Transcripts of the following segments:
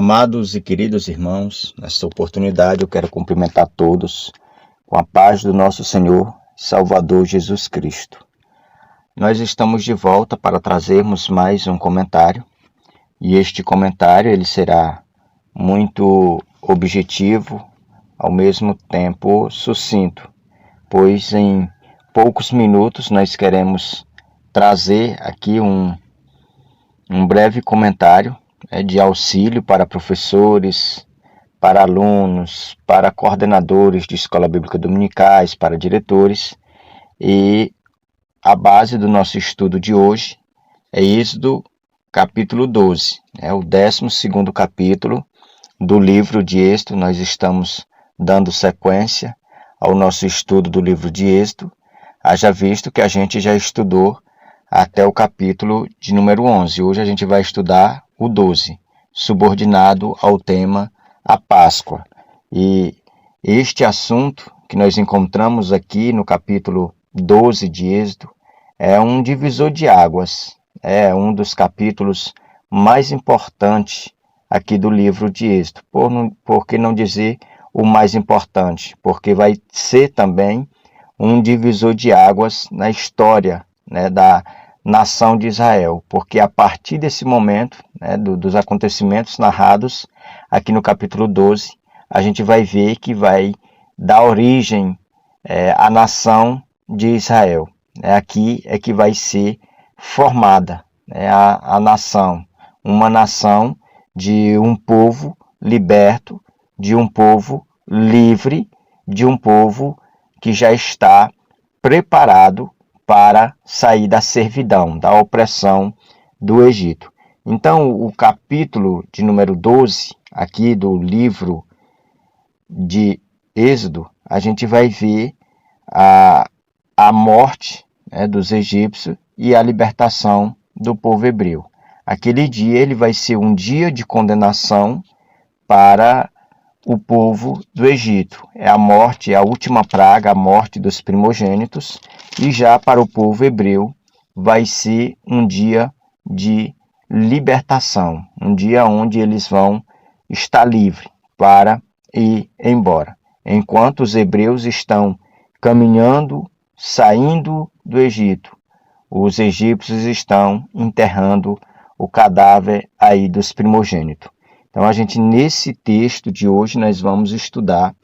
Amados e queridos irmãos, nesta oportunidade eu quero cumprimentar todos com a paz do nosso Senhor e Salvador Jesus Cristo. Nós estamos de volta para trazermos mais um comentário, e este comentário ele será muito objetivo, ao mesmo tempo sucinto, pois em poucos minutos nós queremos trazer aqui um breve comentário de auxílio para professores, para alunos, para coordenadores de escola bíblica dominicais, para diretores. E a base do nosso estudo de hoje é Êxodo capítulo 12, o 12º capítulo do livro de Êxodo. Nós estamos dando sequência ao nosso estudo do livro de Êxodo, haja visto que a gente já estudou até o capítulo de número 11. Hoje a gente vai estudar o 12, subordinado ao tema a Páscoa. E este assunto que nós encontramos aqui no capítulo 12 de Êxodo é um divisor de águas, é um dos capítulos mais importantes aqui do livro de Êxodo. Por que não dizer o mais importante? Porque vai ser também um divisor de águas na história da nação de Israel, porque a partir desse momento, dos acontecimentos narrados aqui no capítulo 12, a gente vai ver que vai dar origem à nação de Israel. Aqui é que vai ser formada a nação, uma nação de um povo liberto, de um povo livre, de um povo que já está preparado para sair da servidão, da opressão do Egito. Então, o capítulo de número 12, aqui do livro de Êxodo, a gente vai ver a morte dos egípcios e a libertação do povo hebreu. Aquele dia ele vai ser um dia de condenação para o povo do Egito. É a morte, a última praga, a morte dos primogênitos. E já para o povo hebreu vai ser um dia de libertação, um dia onde eles vão estar livres para ir embora. Enquanto os hebreus estão caminhando, saindo do Egito, os egípcios estão enterrando o cadáver aí dos primogênitos. Então, nesse texto de hoje, nós vamos estudar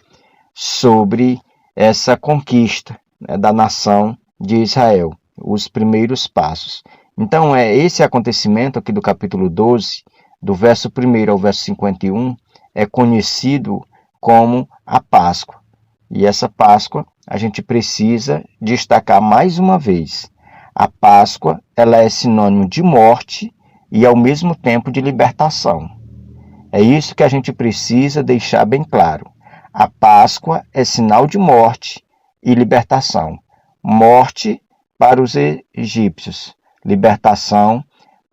sobre essa conquista da nação de Israel, os primeiros passos. Então, esse acontecimento aqui do capítulo 12, do verso 1 ao verso 51, é conhecido como a Páscoa. E essa Páscoa, a gente precisa destacar mais uma vez. A Páscoa, ela é sinônimo de morte e, ao mesmo tempo, de libertação. É isso que a gente precisa deixar bem claro. A Páscoa é sinal de morte e libertação. Morte para os egípcios, libertação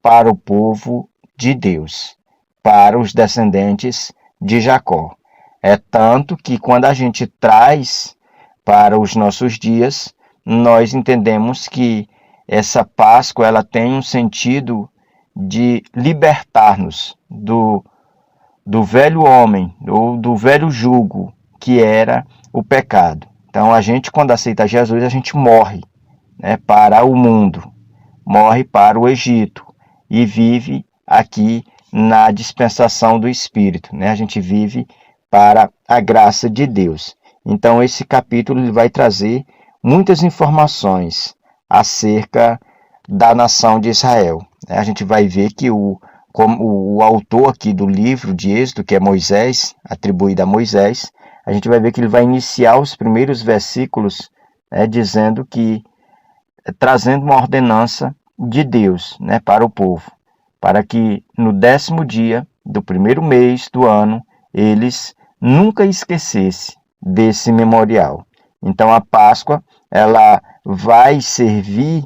para o povo de Deus, para os descendentes de Jacó. É tanto que quando a gente traz para os nossos dias, nós entendemos que essa Páscoa ela tem um sentido de libertar-nos do velho homem, ou do velho jugo, que era o pecado. Então, quando aceita Jesus, a gente morre para o mundo, morre para o Egito, e vive aqui na dispensação do Espírito. A gente vive para a graça de Deus. Então, esse capítulo ele vai trazer muitas informações acerca da nação de Israel. A gente vai ver que como o autor aqui do livro de Êxodo, que é Moisés, atribuído a Moisés, a gente vai ver que ele vai iniciar os primeiros versículos dizendo que, trazendo uma ordenança de Deus para o povo, para que no 10º dia do primeiro mês do ano, eles nunca esquecessem desse memorial. Então a Páscoa, ela vai servir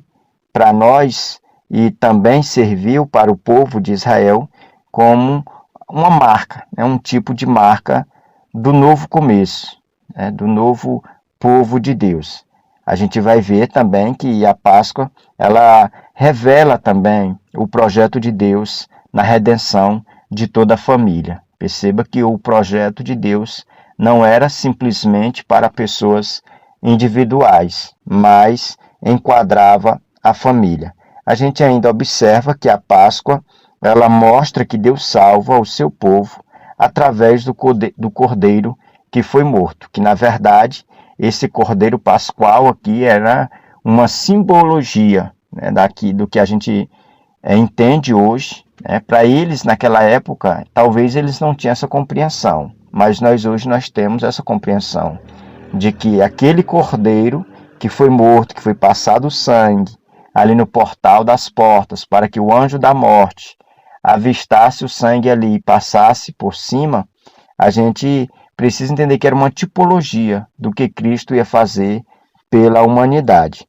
para nós e também serviu para o povo de Israel como uma marca, um tipo de marca do novo começo, do novo povo de Deus. A gente vai ver também que a Páscoa ela revela também o projeto de Deus na redenção de toda a família. Perceba que o projeto de Deus não era simplesmente para pessoas individuais, mas enquadrava a família. A gente ainda observa que a Páscoa, ela mostra que Deus salva o seu povo através do cordeiro que foi morto, que na verdade esse cordeiro pascual aqui era uma simbologia, né, do que a gente entende hoje. Para eles, naquela época, talvez eles não tinham essa compreensão, mas hoje nós temos essa compreensão de que aquele cordeiro que foi morto, que foi passado o sangue ali no portal das portas, para que o anjo da morte avistasse o sangue ali e passasse por cima, a gente precisa entender que era uma tipologia do que Cristo ia fazer pela humanidade.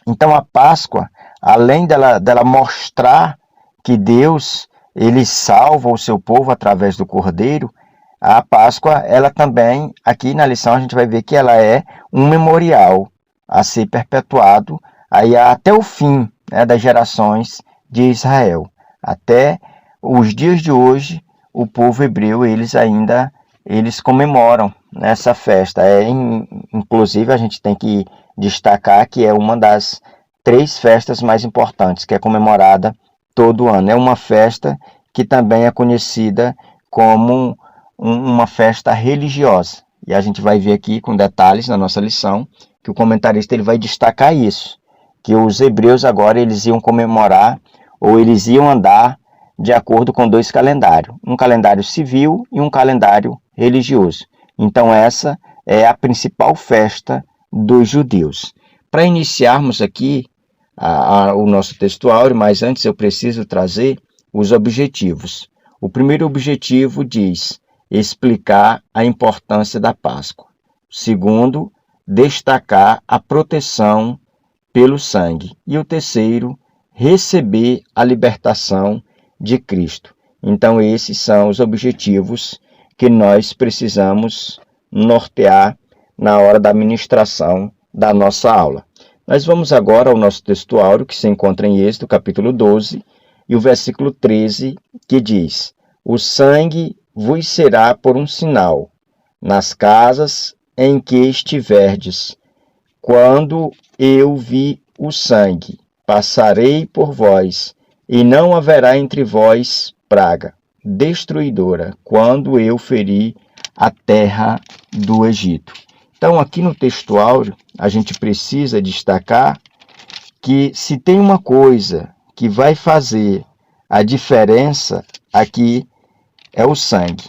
Então a Páscoa, além dela mostrar que Deus ele salva o seu povo através do Cordeiro, a Páscoa, ela também, aqui na lição a gente vai ver que ela é um memorial a ser perpetuado aí até o fim, né, das gerações de Israel. Até os dias de hoje, o povo hebreu, eles comemoram essa festa. Inclusive, a gente tem que destacar que é uma das 3 festas mais importantes, que é comemorada todo ano. É uma festa que também é conhecida como uma festa religiosa. E a gente vai ver aqui com detalhes na nossa lição que o comentarista ele vai destacar isso, que os hebreus agora eles iam comemorar ou eles iam andar de acordo com 2 calendários, um calendário civil e um calendário religioso. Então essa é a principal festa dos judeus. Para iniciarmos aqui o nosso textuário, mas antes eu preciso trazer os objetivos. O primeiro objetivo diz explicar a importância da Páscoa. O segundo, destacar a proteção pelo sangue. E o terceiro, receber a libertação de Cristo. Então esses são os objetivos que nós precisamos nortear na hora da ministração da nossa aula. Nós vamos agora ao nosso textuário, que se encontra em Êxodo, capítulo 12, e o versículo 13, que diz: o sangue vos será por um sinal nas casas em que estiverdes. Quando eu vi o sangue, passarei por vós, e não haverá entre vós praga destruidora, quando eu ferir a terra do Egito. Então, aqui no textuário, a gente precisa destacar que se tem uma coisa que vai fazer a diferença aqui é o sangue.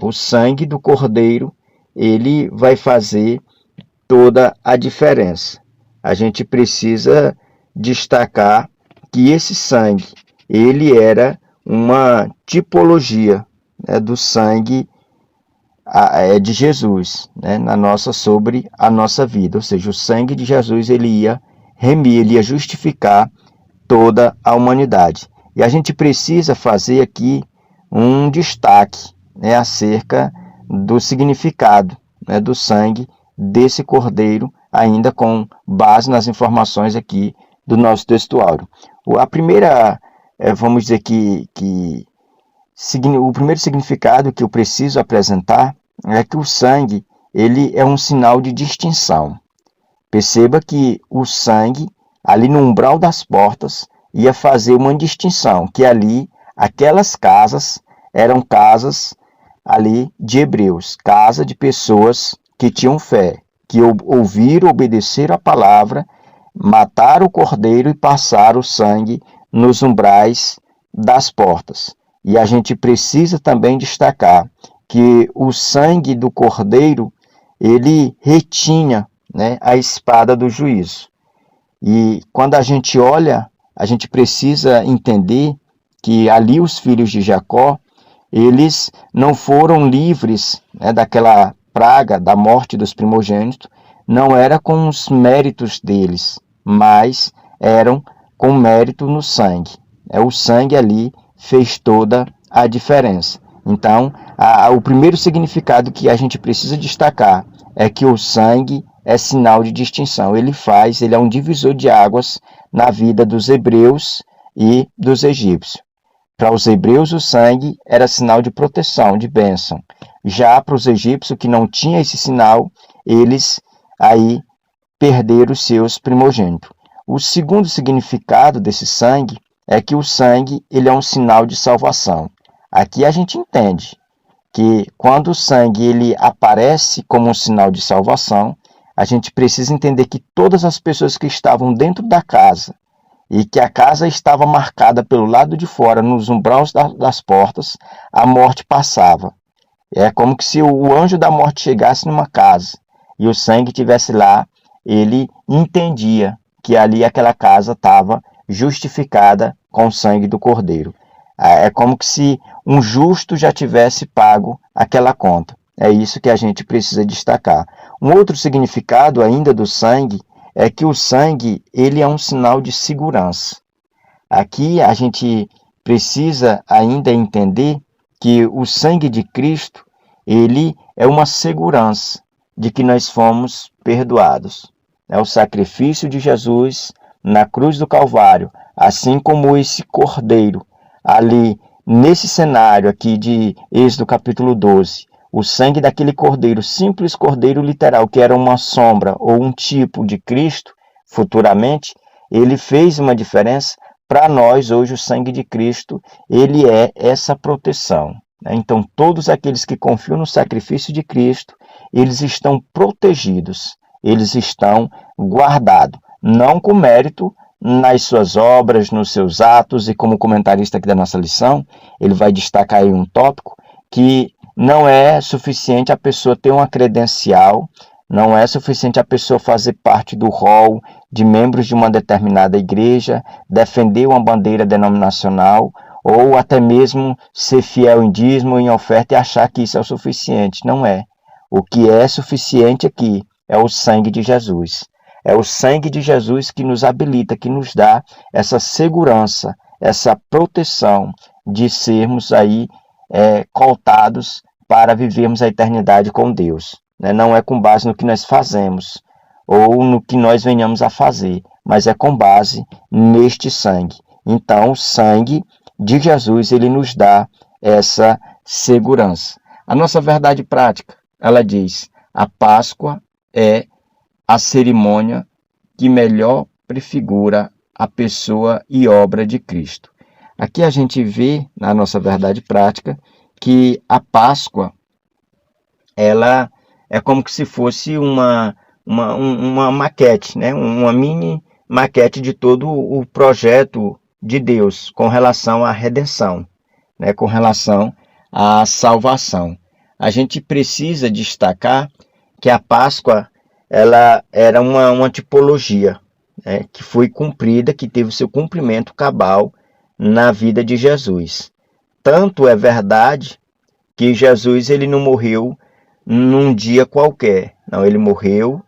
O sangue do cordeiro, ele vai fazer toda a diferença. A gente precisa destacar que esse sangue, ele era uma tipologia, né, do sangue de Jesus, né, sobre a nossa vida. Ou seja, o sangue de Jesus ele ia remir, ele ia justificar toda a humanidade. E a gente precisa fazer aqui um destaque, né, acerca do significado, né, do sangue desse cordeiro, ainda com base nas informações aqui do nosso textuário. A primeira, vamos dizer o primeiro significado que eu preciso apresentar é que o sangue ele é um sinal de distinção. Perceba que o sangue, ali no umbral das portas, ia fazer uma distinção, que ali, aquelas casas, eram casas ali de hebreus, casa de pessoas que tinham fé, que ouviram, obedeceram a palavra, mataram o cordeiro e passaram o sangue nos umbrais das portas. E a gente precisa também destacar que o sangue do cordeiro, ele retinha, né, a espada do juízo. E quando a gente olha, a gente precisa entender que ali os filhos de Jacó, eles não foram livres, né, daquela praga da morte dos primogênitos, não era com os méritos deles, mas eram com mérito no sangue. O sangue ali fez toda a diferença. Então, o primeiro significado que a gente precisa destacar é que o sangue é sinal de distinção. Ele é um divisor de águas na vida dos hebreus e dos egípcios. Para os hebreus, o sangue era sinal de proteção, de bênção. Já para os egípcios, que não tinha esse sinal, eles aí perderam os seus primogênitos. O segundo significado desse sangue é que o sangue ele é um sinal de salvação. Aqui a gente entende que quando o sangue ele aparece como um sinal de salvação, a gente precisa entender que todas as pessoas que estavam dentro da casa e que a casa estava marcada pelo lado de fora, nos umbrais das portas, a morte passava. É como se o anjo da morte chegasse numa casa e o sangue estivesse lá, ele entendia que ali aquela casa estava justificada com o sangue do Cordeiro. É como se um justo já tivesse pago aquela conta. É isso que a gente precisa destacar. Um outro significado ainda do sangue é que o sangue ele é um sinal de segurança. Aqui a gente precisa ainda entender que o sangue de Cristo ele é uma segurança de que nós fomos perdoados. É o sacrifício de Jesus na cruz do Calvário, assim como esse cordeiro ali nesse cenário aqui de Êxodo capítulo 12, o sangue daquele cordeiro, simples cordeiro literal, que era uma sombra ou um tipo de Cristo, futuramente, ele fez uma diferença. Para nós, hoje, o sangue de Cristo, ele é essa proteção. Então, todos aqueles que confiam no sacrifício de Cristo, eles estão protegidos, eles estão guardados, não com mérito nas suas obras, nos seus atos, e como comentarista aqui da nossa lição, ele vai destacar aí um tópico que não é suficiente a pessoa ter uma credencial, não é suficiente a pessoa fazer parte do rol de membros de uma determinada igreja, defender uma bandeira denominacional, ou até mesmo ser fiel em dízimo, em oferta e achar que isso é o suficiente. Não é. O que é suficiente aqui é o sangue de Jesus. É o sangue de Jesus que nos habilita, que nos dá essa segurança, essa proteção de sermos aí cotados para vivermos a eternidade com Deus. Não é com base no que nós fazemos ou no que nós venhamos a fazer, mas é com base neste sangue. Então, o sangue de Jesus, ele nos dá essa segurança. A nossa verdade prática, ela diz: a Páscoa é a cerimônia que melhor prefigura a pessoa e obra de Cristo. Aqui a gente vê, na nossa verdade prática, que a Páscoa, ela é como se fosse uma maquete, né? Uma mini maquete de todo o projeto de Deus com relação à redenção, né? Com relação à salvação. A gente precisa destacar que a Páscoa ela era uma tipologia, né? Que foi cumprida, que teve o seu cumprimento cabal na vida de Jesus. Tanto é verdade que Jesus ele não morreu num dia qualquer. Não, ele morreu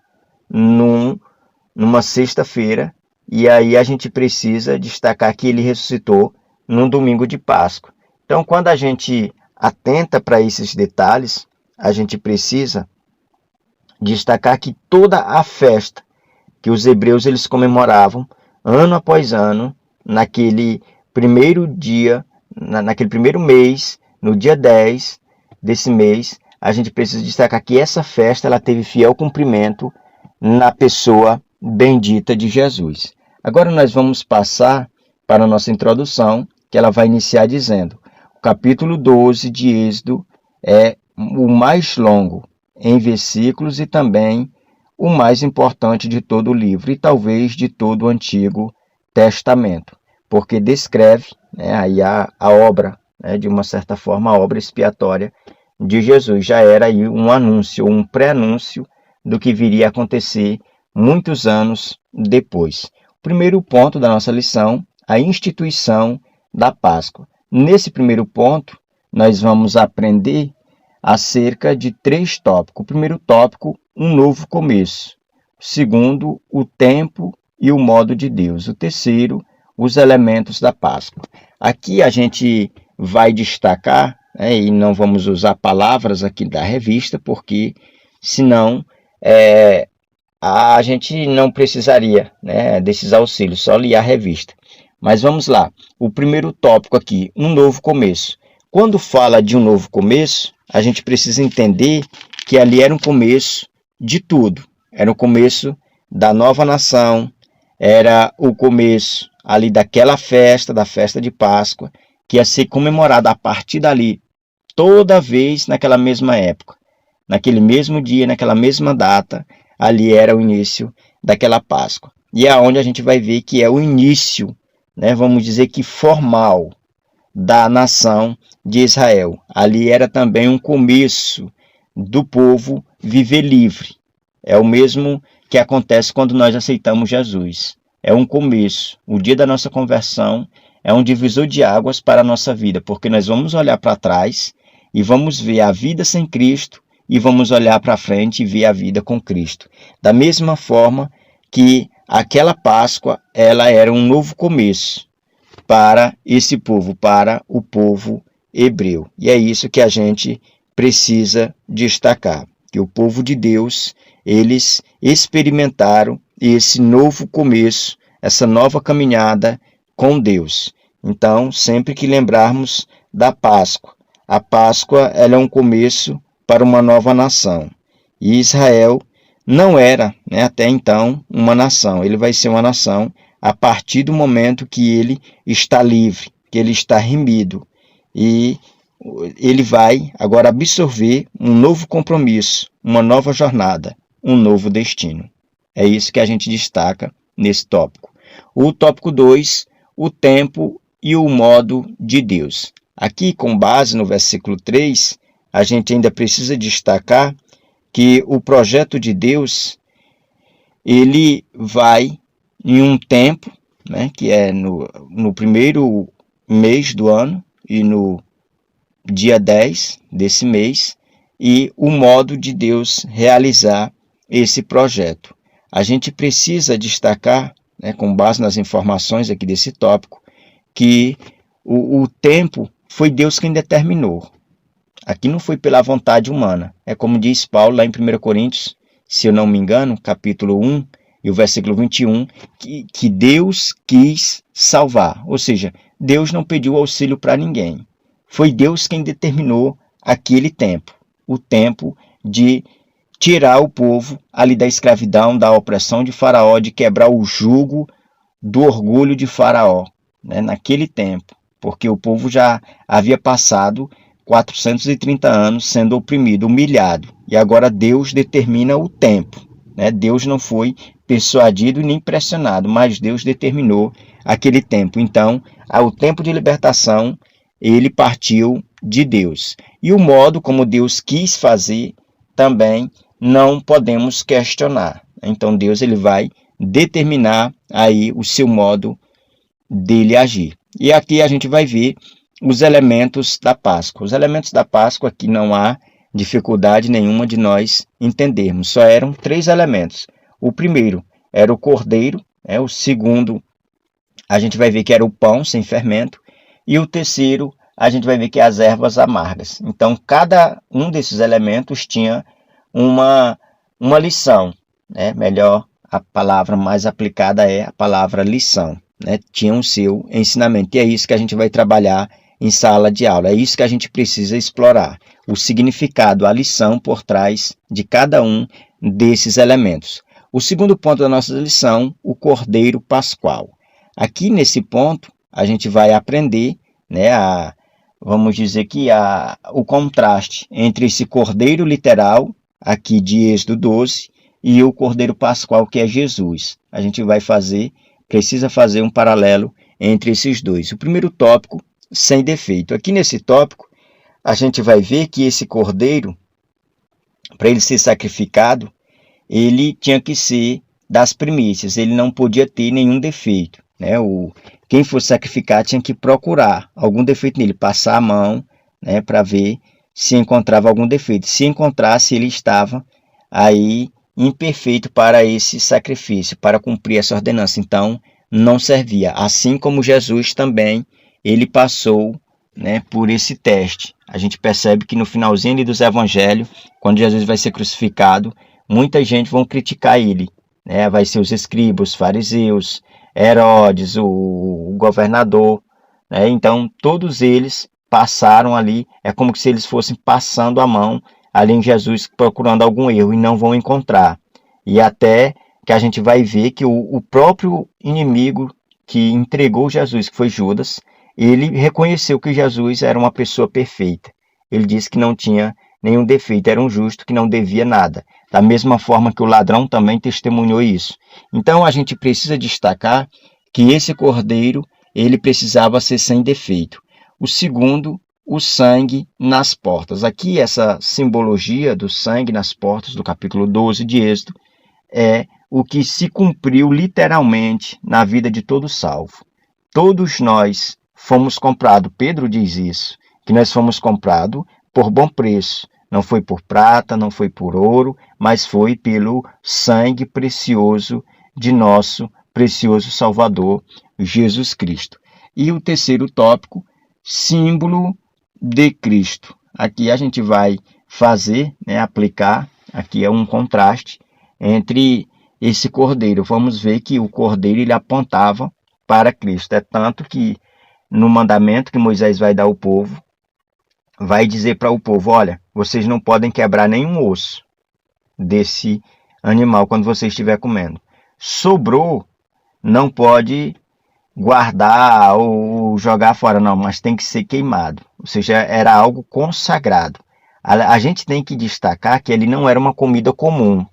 numa sexta-feira, e aí a gente precisa destacar que ele ressuscitou num domingo de Páscoa. Então, quando a gente atenta para esses detalhes, a gente precisa destacar que toda a festa que os hebreus eles comemoravam ano após ano, naquele primeiro dia, naquele primeiro mês, no dia 10 desse mês, a gente precisa destacar que essa festa ela teve fiel cumprimento na pessoa bendita de Jesus. Agora nós vamos passar para a nossa introdução, que ela vai iniciar dizendo: o capítulo 12 de Êxodo é o mais longo em versículos e também o mais importante de todo o livro e talvez de todo o Antigo Testamento, porque descreve, né, aí a obra, né, de uma certa forma, a obra expiatória de Jesus. Já era aí um anúncio, um pré-anúncio do que viria a acontecer muitos anos depois. O primeiro ponto da nossa lição, a instituição da Páscoa. Nesse primeiro ponto, nós vamos aprender acerca de 3 tópicos. O primeiro tópico, um novo começo. O segundo, o tempo e o modo de Deus. O terceiro, os elementos da Páscoa. Aqui a gente vai destacar, e não vamos usar palavras aqui da revista, porque senão a gente não precisaria, né, desses auxílios, só ler a revista. Mas vamos lá. O primeiro tópico aqui, um novo começo. Quando fala de um novo começo, a gente precisa entender que ali era um começo de tudo. Era o começo da nova nação, era o começo ali daquela festa, da festa de Páscoa, que ia ser comemorada a partir dali, toda vez naquela mesma época. Naquele mesmo dia, naquela mesma data, ali era o início daquela Páscoa. E é onde a gente vai ver que é o início, né, vamos dizer que formal, da nação de Israel. Ali era também um começo do povo viver livre. É o mesmo que acontece quando nós aceitamos Jesus. É um começo. O dia da nossa conversão é um divisor de águas para a nossa vida, porque nós vamos olhar para trás e vamos ver a vida sem Cristo e vamos olhar para frente e ver a vida com Cristo. Da mesma forma que aquela Páscoa, ela era um novo começo para esse povo, para o povo hebreu. E é isso que a gente precisa destacar, que o povo de Deus, eles experimentaram esse novo começo, essa nova caminhada com Deus. Então, sempre que lembrarmos da Páscoa, a Páscoa ela é um começo para uma nova nação. E Israel não era, né, até então, uma nação. Ele vai ser uma nação a partir do momento que ele está livre, que ele está remido. E ele vai agora absorver um novo compromisso, uma nova jornada, um novo destino. É isso que a gente destaca nesse tópico. O tópico 2, o tempo e o modo de Deus. Aqui, com base no versículo 3, a gente ainda precisa destacar que o projeto de Deus, ele vai em um tempo, né, que é no primeiro mês do ano e no dia 10 desse mês, e o modo de Deus realizar esse projeto. A gente precisa destacar, né, com base nas informações aqui desse tópico, que o tempo foi Deus quem determinou. Aqui não foi pela vontade humana. É como diz Paulo lá em 1 Coríntios, se eu não me engano, capítulo 1 e o versículo 21, que Deus quis salvar. Ou seja, Deus não pediu auxílio para ninguém. Foi Deus quem determinou aquele tempo. O tempo de tirar o povo ali da escravidão, da opressão de Faraó, de quebrar o jugo do orgulho de Faraó, né, naquele tempo. Porque o povo já havia passado 430 anos sendo oprimido, humilhado. E agora Deus determina o tempo, né? Deus não foi persuadido nem pressionado, mas Deus determinou aquele tempo. Então, o tempo de libertação, ele partiu de Deus. E o modo como Deus quis fazer, também não podemos questionar. Então, Deus ele vai determinar aí o seu modo dele agir. E aqui a gente vai ver os elementos da Páscoa. Os elementos da Páscoa aqui não há dificuldade nenhuma de nós entendermos. Só eram 3 elementos. O primeiro era o cordeiro, né? O segundo a gente vai ver que era o pão sem fermento. E o terceiro a gente vai ver que é as ervas amargas. Então cada um desses elementos tinha uma lição, né? Melhor, a palavra mais aplicada é a palavra lição, né? Tinha o seu ensinamento. E é isso que a gente vai trabalhar em sala de aula. É isso que a gente precisa explorar. O significado, a lição por trás de cada um desses elementos. O segundo ponto da nossa lição, o Cordeiro Pascual. Aqui nesse ponto, a gente vai aprender, né, vamos dizer que o contraste entre esse Cordeiro literal, aqui de Êxodo 12, e o Cordeiro Pascual, que é Jesus. A gente precisa fazer um paralelo entre esses dois. O primeiro tópico, sem defeito. Aqui nesse tópico, a gente vai ver que esse cordeiro, para ele ser sacrificado, ele tinha que ser das primícias, ele não podia ter nenhum defeito, né? Quem fosse sacrificar tinha que procurar algum defeito nele, passar a mão, né, para ver se encontrava algum defeito. Se encontrasse, ele estava aí imperfeito para esse sacrifício, para cumprir essa ordenança. Então, não servia. Assim como Jesus também, ele passou, né, por esse teste. A gente percebe que no finalzinho dos evangelhos, quando Jesus vai ser crucificado, muita gente vão criticar ele, né? Vai ser os escribas, os fariseus, Herodes, o governador, né? Então todos eles passaram ali, é como se eles fossem passando a mão ali em Jesus procurando algum erro e não vão encontrar. E até que a gente vai ver que o próprio inimigo que entregou Jesus, que foi Judas, ele reconheceu que Jesus era uma pessoa perfeita. Ele disse que não tinha nenhum defeito, era um justo que não devia nada. Da mesma forma que o ladrão também testemunhou isso. Então a gente precisa destacar que esse cordeiro, ele precisava ser sem defeito. O segundo, o sangue nas portas. Aqui essa simbologia do sangue nas portas do capítulo 12 de Êxodo é o que se cumpriu literalmente na vida de todo salvo. Todos nós fomos comprados, Pedro diz isso, que nós fomos comprados por bom preço. Não foi por prata, não foi por ouro, mas foi pelo sangue precioso de nosso precioso Salvador, Jesus Cristo. E o terceiro tópico, símbolo de Cristo. Aqui a gente vai fazer, aplicar, aqui é um contraste entre esse cordeiro. Vamos ver que o cordeiro ele apontava para Cristo. É tanto que no mandamento que Moisés vai dar ao povo, vai dizer para o povo, olha, vocês não podem quebrar nenhum osso desse animal quando você estiver comendo. Sobrou, não pode guardar ou jogar fora, não, mas tem que ser queimado. Ou seja, era algo consagrado. A gente tem que destacar que ele não era uma comida comum.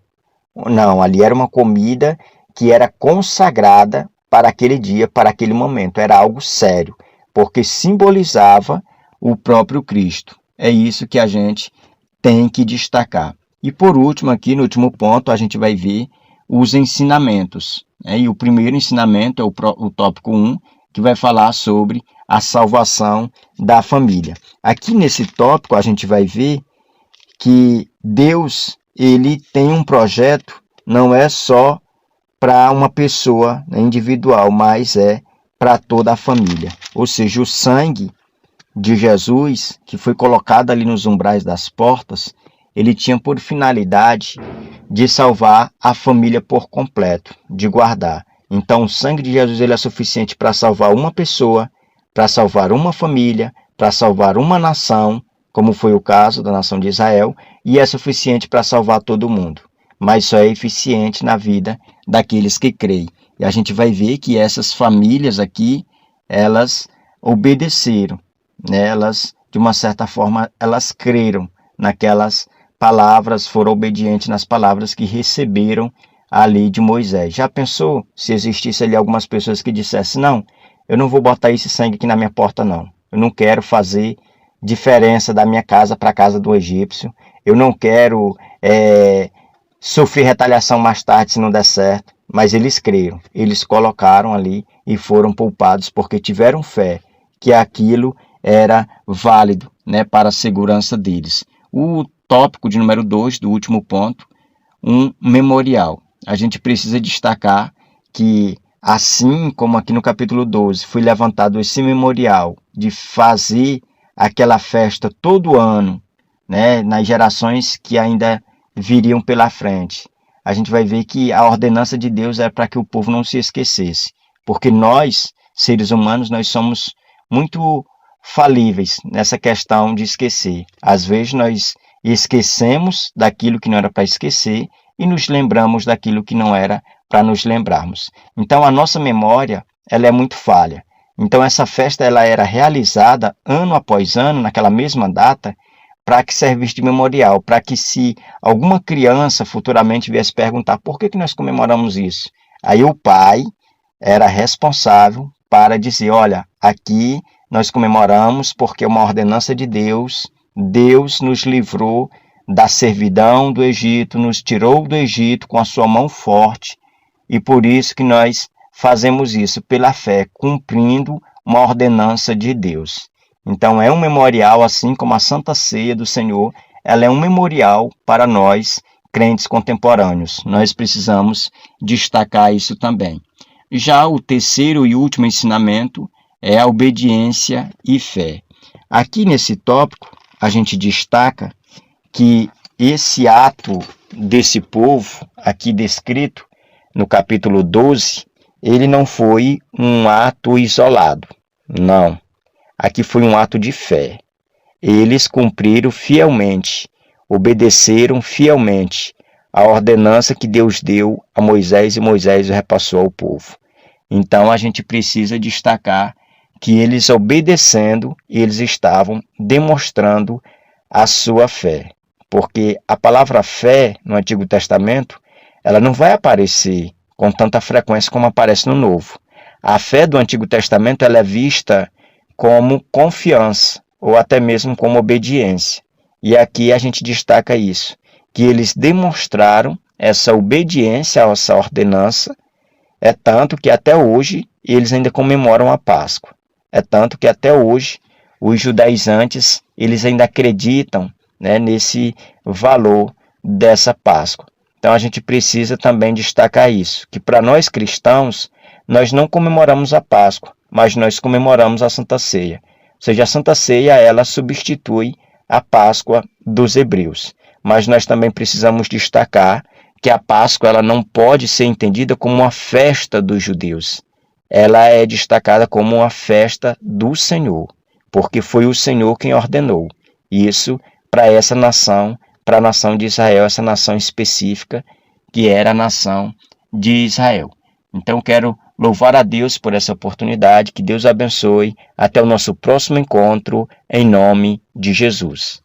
Não, ali era uma comida que era consagrada para aquele dia, para aquele momento. Era algo sério, porque simbolizava o próprio Cristo. É isso que a gente tem que destacar. E por último, aqui no último ponto, a gente vai ver os ensinamentos. E o primeiro ensinamento é o tópico 1, que vai falar sobre a salvação da família. Aqui nesse tópico, a gente vai ver que Deus ele tem um projeto, não é só para uma pessoa individual, mas é para toda a família. Ou seja, o sangue de Jesus, que foi colocado ali nos umbrais das portas, ele tinha por finalidade de salvar a família por completo, de guardar. Então, o sangue de Jesus ele é suficiente para salvar uma pessoa, para salvar uma família, para salvar uma nação, como foi o caso da nação de Israel, e é suficiente para salvar todo mundo. Mas só é eficiente na vida daqueles que creem. E a gente vai ver que essas famílias aqui, elas obedeceram, Elas, de uma certa forma, elas creram naquelas palavras, foram obedientes nas palavras que receberam a lei de Moisés. Já pensou se existisse ali algumas pessoas que dissessem, não, eu não vou botar esse sangue aqui na minha porta, não. Eu não quero fazer diferença da minha casa para a casa do egípcio. Eu não quero sofrer retaliação mais tarde se não der certo. Mas eles creram, eles colocaram ali e foram poupados porque tiveram fé que aquilo era válido, para a segurança deles. O tópico de número 2, do último ponto, um memorial. A gente precisa destacar que, assim como aqui no capítulo 12, foi levantado esse memorial de fazer aquela festa todo ano, nas gerações que ainda viriam pela frente. A gente vai ver que a ordenança de Deus é para que o povo não se esquecesse. Porque nós, seres humanos, nós somos muito falíveis nessa questão de esquecer. Às vezes nós esquecemos daquilo que não era para esquecer e nos lembramos daquilo que não era para nos lembrarmos. Então a nossa memória, ela é muito falha. Então essa festa ela era realizada ano após ano, naquela mesma data, para que servisse de memorial, para que se alguma criança futuramente viesse perguntar por que nós comemoramos isso, aí o pai era responsável para dizer, olha, aqui nós comemoramos porque é uma ordenança de Deus, Deus nos livrou da servidão do Egito, nos tirou do Egito com a sua mão forte, e por isso que nós fazemos isso pela fé, cumprindo uma ordenança de Deus. Então é um memorial, assim como a Santa Ceia do Senhor, ela é um memorial para nós, crentes contemporâneos. Nós precisamos destacar isso também. Já o terceiro e último ensinamento é a obediência e fé. Aqui nesse tópico, a gente destaca que esse ato desse povo, aqui descrito no capítulo 12, ele não foi um ato isolado, não. Aqui foi um ato de fé. Eles cumpriram fielmente, obedeceram fielmente a ordenança que Deus deu a Moisés e Moisés repassou ao povo. Então a gente precisa destacar que eles obedecendo, eles estavam demonstrando a sua fé. Porque a palavra fé no Antigo Testamento, ela não vai aparecer com tanta frequência como aparece no Novo. A fé do Antigo Testamento ela é vista como confiança ou até mesmo como obediência. E aqui a gente destaca isso, que eles demonstraram essa obediência a essa ordenança, é tanto que até hoje eles ainda comemoram a Páscoa. É tanto que até hoje os judaizantes eles ainda acreditam, né, nesse valor dessa Páscoa. Então a gente precisa também destacar isso, que para nós cristãos, nós não comemoramos a Páscoa, mas nós comemoramos a Santa Ceia. Ou seja, a Santa Ceia ela substitui a Páscoa dos hebreus. Mas nós também precisamos destacar que a Páscoa ela não pode ser entendida como uma festa dos judeus. Ela é destacada como uma festa do Senhor, porque foi o Senhor quem ordenou. Isso para essa nação, para a nação de Israel, essa nação específica, que era a nação de Israel. Então quero louvar a Deus por essa oportunidade, que Deus abençoe. Até o nosso próximo encontro, em nome de Jesus.